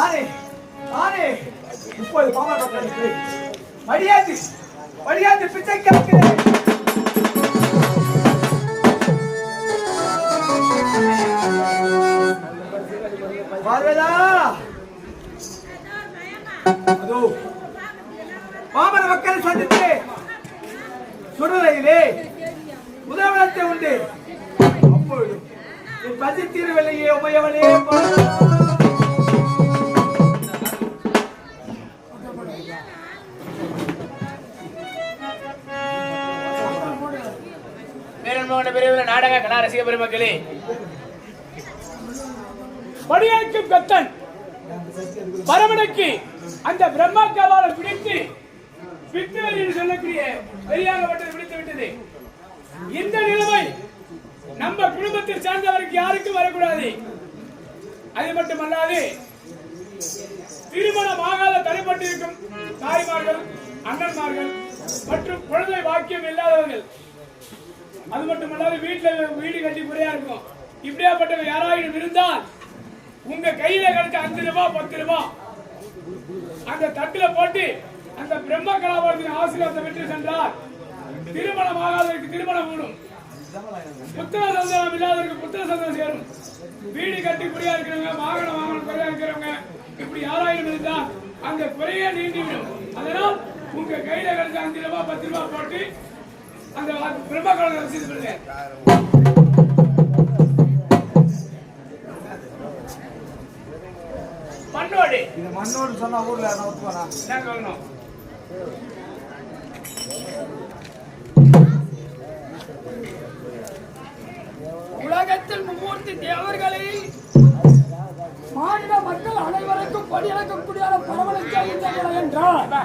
ஆனே ஆனே இப்போது பாமா பக்கத்துக்கு மரியாதை மரியாதை பிச்சை கேட்கிறேன். பார்வதா அதோ பாமர மக்களை சந்தித்து சுடலையிலே உதவனத்தை உண்டு. அப்பொழுது என் பசி தீர்வில்லையே உமையவனே. பிரிவில் நாடக கலா ரசிக பெருமக்களே, படியேற்கும் கத்தன் பரமனுக்கு அந்த பிரம்மாக்காவால பிடித்து விட்டுவரி சொல்லக்கூடிய பெரியாகப்பட்டது பிடித்து விட்டது. இந்த நிலைமை நம்ம குடும்பத்தில் சார்ந்தவருக்கு யாருக்கும் வரக்கூடாது. அது மட்டுமல்லாது திருமணம் ஆகாத தடைப்பட்டிருக்கும் தாய்மார்கள், அண்ணன்மார்கள் மற்றும் குழந்தை வாக்கியம் இல்லாதவர்கள், அது மட்டுமல்லாது வீடு கட்டி குறையா இருக்கும், இப்படியாப்பட்டவங்க யாராயிரம் இருந்தால் உங்க கையில கிடைச்ச 5 ரூபாய் 10 ரூபாய் அந்த தட்டுல போட்டு அந்த பிரம்ம கலாபாரத்தின் ஆசீர்வாதத்தை பெற்று சென்றார். திருமணம் ஆகாதவருக்கு திருமணம் கூடும், புத்திர சந்தானம் இல்லாதவருக்கு புத்திர சந்தானம் சேரும், வீடு கட்டி குறையா இருக்கிறவங்க, வாகனம் குறையா இருக்கிறவங்க, இப்படி யாராயிரம் இருந்தால் அந்த குறையே நீண்டிவிடும். அதனால் உங்க கையில கிடைச்ச 5 ரூபாய் 10 ரூபாய் போட்டு அந்த பிரம்ம கலாபாரத்தை ரசித்து கொள்ளுங்க. மண்ணோடு இந்த மண்ணோடு சொன்னா ஊர்ல நோக்குவானா என்ன சொல்லணும்? உலகத்தில் மும்மூர்த்தி தேவர்களை மாநில மக்கள் அனைவருக்கும் படியளக்கக்கூடிய பரவலுக்கு இந்த நிலை என்றால்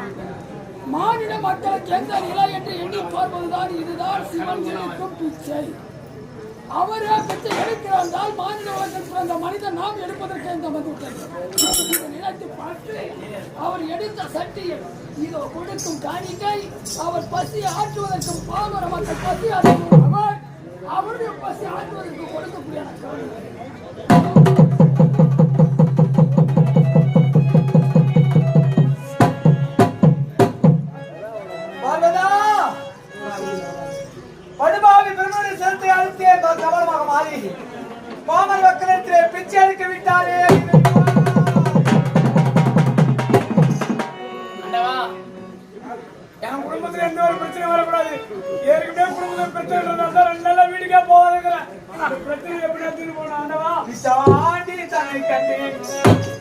மாநில மக்களுக்கு எந்த நிலை என்று எண்ணி பார்ப்பதுதான். இதுதான் சிவன் இருக்கும் பிச்சை. அவரே பிச்சை எடுக்கிறால் மாநில உலகத்தில் பிறந்த மனிதன் நாம் எடுப்பதற்கு இந்த வந்துவிட்டது. நினைத்து பார்த்து அவர் எடுத்த சட்டியில் இதோ கொடுக்கும் காணிக்கை அவர் பசி ஆற்றுவதற்கும் பாமர மக்கள் பசி ஆற்றுவர் அவருடைய பசி ஆற்றுவதற்கு கொடுக்கக்கூடிய படுபாவி பெருமனை செலுத்தை அழுத்தே கவனமாக மாறி பாமர மக்களிடத்திலே பிச்சை எடுக்க விட்டாரே. என் குடும்பத்துல எந்த ஒரு பிரச்சனை வரக்கூடாது. ஏற்கனவே குடும்பத்தில் பிரச்சனை இருந்தால் 2 நாளா வீட்டுக்கே போவாதுங்கிறேன். பிரச்சனை எப்படி எடுத்துட்டு போனோம் ஆண்டவா? பிச்சாண்டி தன்னை கண்டேன்